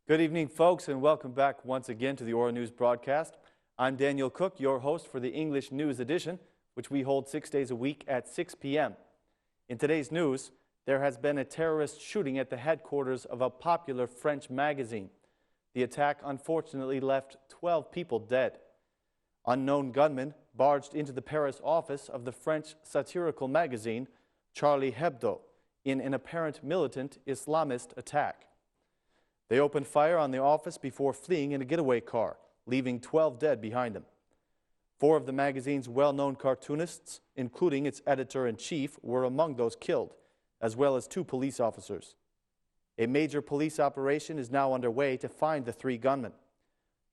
Good evening, folks, and welcome back once again to the Ora News broadcast. I'm Daniel Cook, your host for the English News Edition, which we hold 6 days a week at 6 p.m. In today's news, there has been a terrorist shooting at the headquarters of a popular French magazine. The attack unfortunately left 12 people dead. Unknown gunmen barged into the Paris office of the French satirical magazine Charlie Hebdo in an apparent militant Islamist attack. They opened fire on the office before fleeing in a getaway car, leaving 12 dead behind them. 4 of the magazine's well-known cartoonists, including its editor-in-chief, were among those killed, as well as 2 police officers. A major police operation is now underway to find the 3 gunmen.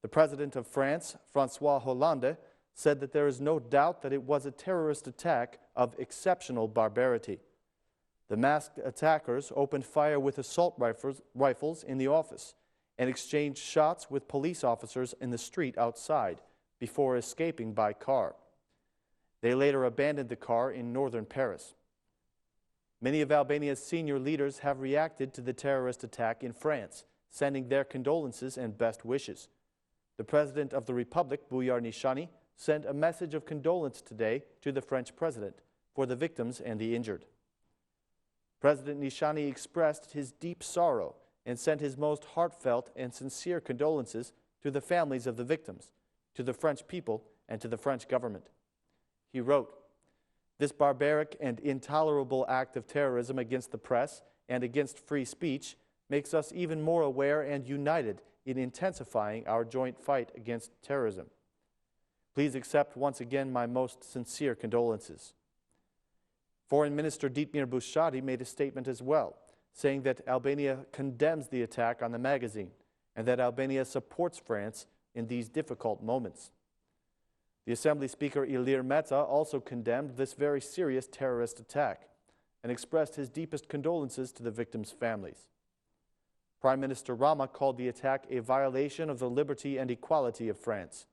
The president of France, François Hollande, said that there is no doubt that it was a terrorist attack of exceptional barbarity. The masked attackers opened fire with assault rifles in the office and exchanged shots with police officers in the street outside before escaping by car. They later abandoned the car in northern Paris. Many of Albania's senior leaders have reacted to the terrorist attack in France, sending their condolences and best wishes. The President of the Republic, Bujar Nishani, sent a message of condolence today to the French president for the victims and the injured. President Nishani expressed his deep sorrow and sent his most heartfelt and sincere condolences to the families of the victims, to the French people, and to the French government. He wrote, "This barbaric and intolerable act of terrorism against the press and against free speech makes us even more aware and united in intensifying our joint fight against terrorism. Please accept once again my most sincere condolences." Foreign Minister Dietmar Bushati made a statement as well, saying that Albania condemns the attack on the magazine and that Albania supports France in these difficult moments. The Assembly Speaker Ilir Meta also condemned this very serious terrorist attack and expressed his deepest condolences to the victims' families. Prime Minister Rama called the attack a violation of the liberty and equality of France.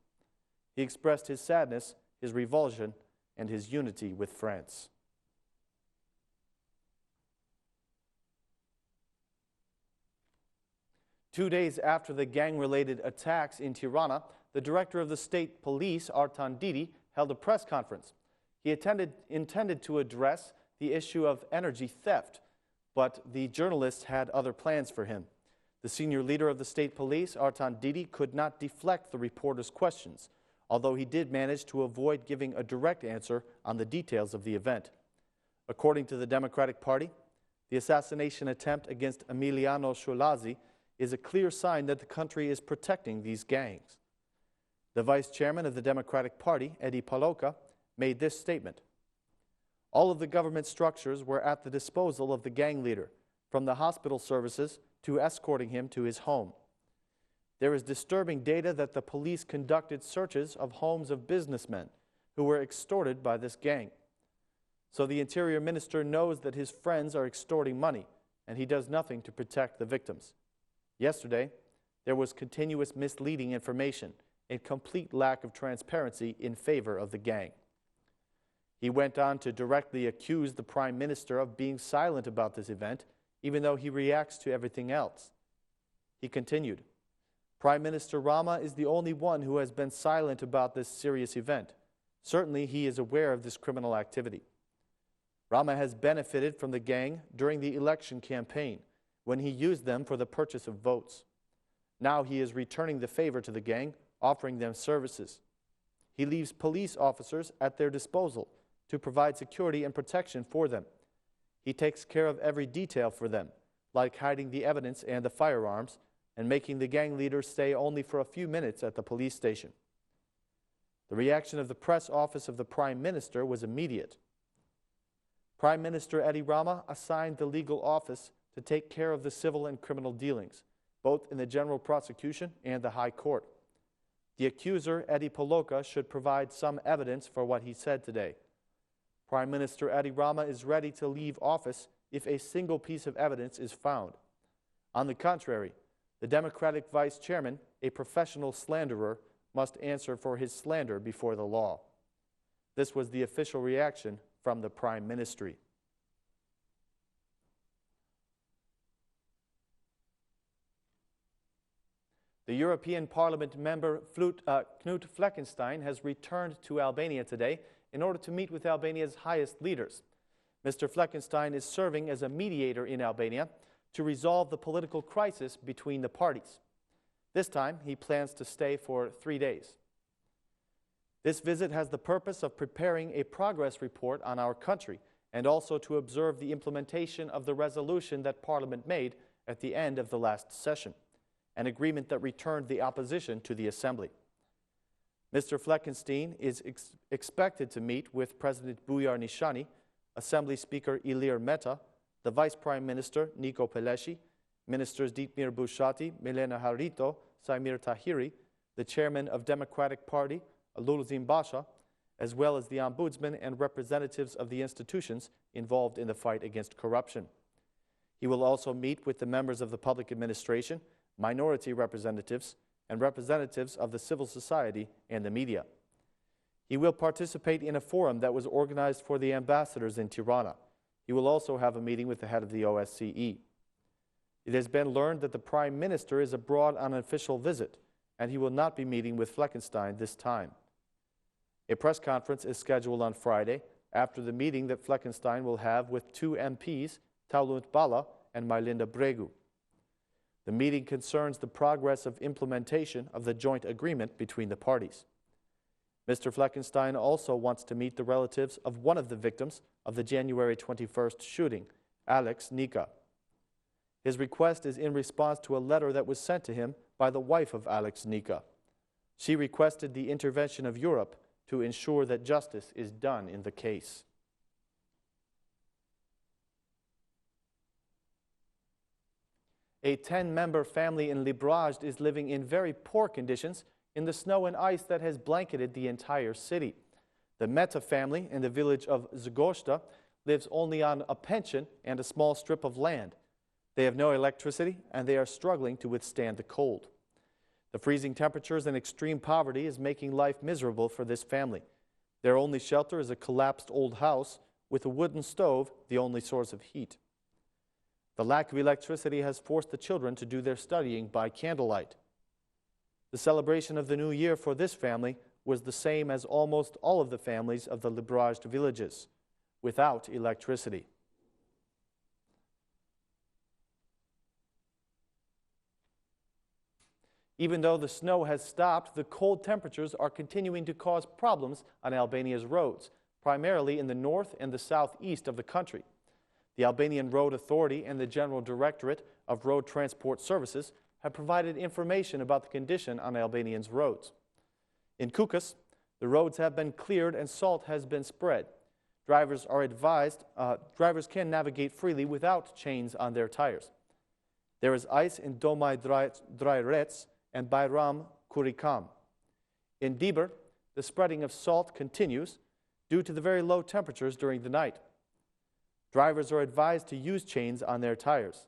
He expressed his sadness, his revulsion, and his unity with France. Two days after the gang-related attacks in Tirana, the director of the state police, Artan Didi, held a press conference. He intended to address the issue of energy theft, but the journalists had other plans for him. The senior leader of the state police, Artan Didi, could not deflect the reporter's questions, although he did manage to avoid giving a direct answer on the details of the event. According to the Democratic Party, the assassination attempt against Emiliano Sciolazzi is a clear sign that the country is protecting these gangs. The vice chairman of the Democratic Party, Edi Paloka, made this statement: "All of the government structures were at the disposal of the gang leader, from the hospital services to escorting him to his home. There is disturbing data that the police conducted searches of homes of businessmen who were extorted by this gang. So the Interior Minister knows that his friends are extorting money, and he does nothing to protect the victims. Yesterday, there was continuous misleading information and complete lack of transparency in favor of the gang." He went on to directly accuse the Prime Minister of being silent about this event, even though he reacts to everything else. He continued, "Prime Minister Rama is the only one who has been silent about this serious event. Certainly, he is aware of this criminal activity. Rama has benefited from the gang during the election campaign, when he used them for the purchase of votes. Now he is returning the favor to the gang, offering them services. He leaves police officers at their disposal to provide security and protection for them. He takes care of every detail for them, like hiding the evidence and the firearms, and making the gang leaders stay only for a few minutes at the police station." The reaction of the press office of the Prime Minister was immediate. Prime Minister Edi Rama assigned the legal office to take care of the civil and criminal dealings, both in the general prosecution and the High Court. The accuser, Edi Paloka, should provide some evidence for what he said today. Prime Minister Edi Rama is ready to leave office if a single piece of evidence is found. On the contrary, the Democratic Vice Chairman, a professional slanderer, must answer for his slander before the law. This was the official reaction from the Prime Ministry. The European Parliament member Knut Fleckenstein has returned to Albania today in order to meet with Albania's highest leaders. Mr. Fleckenstein is serving as a mediator in Albania to resolve the political crisis between the parties. This time, he plans to stay for 3 days. This visit has the purpose of preparing a progress report on our country and also to observe the implementation of the resolution that Parliament made at the end of the last session, an agreement that returned the opposition to the Assembly. Mr. Fleckenstein is expected to meet with President Bujar Nishani, Assembly Speaker Ilir Meta, the Vice Prime Minister Niko Peleshi, Ministers Ditmir Bushati, Milena Harito, Saimir Tahiri, the Chairman of Democratic Party, Lulzim Basha, as well as the Ombudsman and representatives of the institutions involved in the fight against corruption. He will also meet with the members of the public administration, minority representatives, and representatives of the civil society and the media. He will participate in a forum that was organized for the ambassadors in Tirana. He will also have a meeting with the head of the OSCE. It has been learned that the Prime Minister is abroad on an official visit, and he will not be meeting with Fleckenstein this time. A press conference is scheduled on Friday after the meeting that Fleckenstein will have with 2 MPs, Taulunt Bala and Mailinda Bregu. The meeting concerns the progress of implementation of the joint agreement between the parties. Mr. Fleckenstein also wants to meet the relatives of one of the victims of the January 21st shooting, Alex Nika. His request is in response to a letter that was sent to him by the wife of Alex Nika. She requested the intervention of Europe to ensure that justice is done in the case. A 10-member family in Librazhd is living in very poor conditions in the snow and ice that has blanketed the entire city. The Meta family in the village of Zgosta lives only on a pension and a small strip of land. They have no electricity and they are struggling to withstand the cold. The freezing temperatures and extreme poverty is making life miserable for this family. Their only shelter is a collapsed old house with a wooden stove, the only source of heat. The lack of electricity has forced the children to do their studying by candlelight. The celebration of the new year for this family was the same as almost all of the families of the Librazhd villages, without electricity. Even though the snow has stopped, the cold temperatures are continuing to cause problems on Albania's roads, primarily in the north and the southeast of the country. The Albanian Road Authority and the General Directorate of Road Transport Services have provided information about the condition on Albanians' roads. In Kukës, the roads have been cleared and salt has been spread. Drivers can navigate freely without chains on their tires. There is ice in Domaj Drajrec and Bayram Kurikam. In Dibër, the spreading of salt continues due to the very low temperatures during the night. Drivers are advised to use chains on their tires.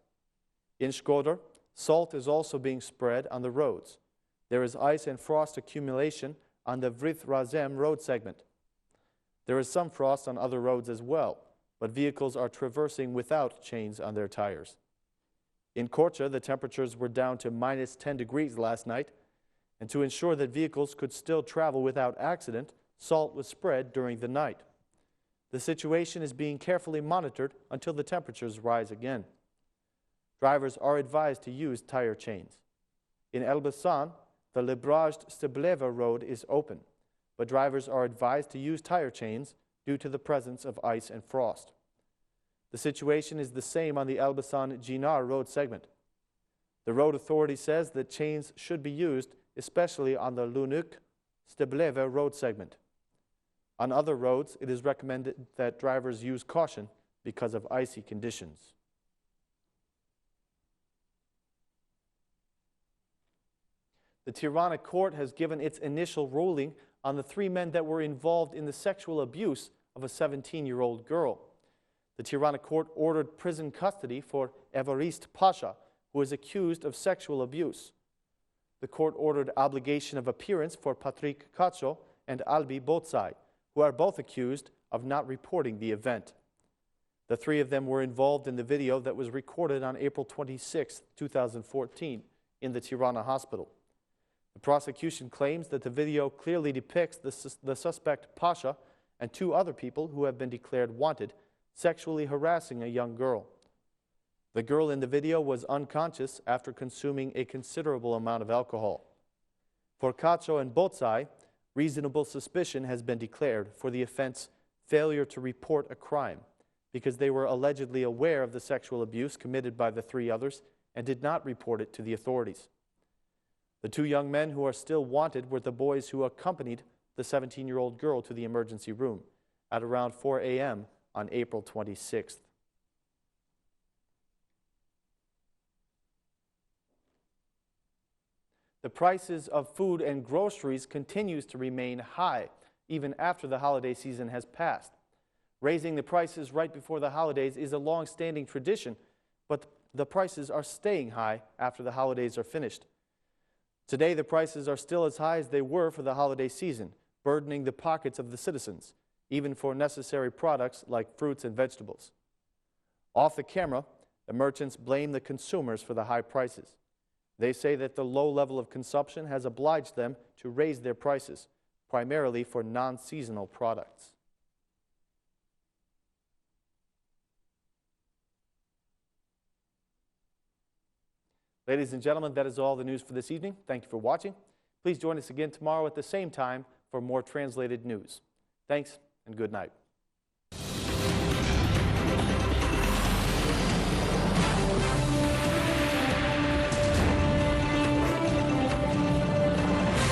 In Shkodër, salt is also being spread on the roads. There is ice and frost accumulation on the Vrith Razem road segment. There is some frost on other roads as well, but vehicles are traversing without chains on their tires. In Korça, the temperatures were down to -10 degrees last night, and to ensure that vehicles could still travel without accident, salt was spread during the night. The situation is being carefully monitored until the temperatures rise again. Drivers are advised to use tire chains. In Elbasan, the Librazhd-Stebleva road is open, but drivers are advised to use tire chains due to the presence of ice and frost. The situation is the same on the Elbasan-Gjinar road segment. The road authority says that chains should be used, especially on the Lunuk-Stebleva road segment. On other roads, it is recommended that drivers use caution because of icy conditions. The Tirana court has given its initial ruling on the 3 men that were involved in the sexual abuse of a 17-year-old girl. The Tirana court ordered prison custody for Evariste Pasha, who is accused of sexual abuse. The court ordered obligation of appearance for Patrick Kacho and Albi Botsai, who are both accused of not reporting the event. The 3 of them were involved in the video that was recorded on April 26, 2014, in the Tirana hospital. The prosecution claims that the video clearly depicts the suspect Pasha and 2 other people who have been declared wanted sexually harassing a young girl. The girl in the video was unconscious after consuming a considerable amount of alcohol. For Cacho and Botzai, reasonable suspicion has been declared for the offense failure to report a crime because they were allegedly aware of the sexual abuse committed by the 3 others and did not report it to the authorities. The 2 young men who are still wanted were the boys who accompanied the 17-year-old girl to the emergency room at around 4 a.m. on April 26th. The prices of food and groceries continues to remain high even after the holiday season has passed. Raising the prices right before the holidays is a long-standing tradition, but the prices are staying high after the holidays are finished. Today, the prices are still as high as they were for the holiday season, burdening the pockets of the citizens, even for necessary products like fruits and vegetables. Off the camera, the merchants blame the consumers for the high prices. They say that the low level of consumption has obliged them to raise their prices, primarily for non-seasonal products. Ladies and gentlemen, that is all the news for this evening. Thank you for watching. Please join us again tomorrow at the same time for more translated news. Thanks and good night.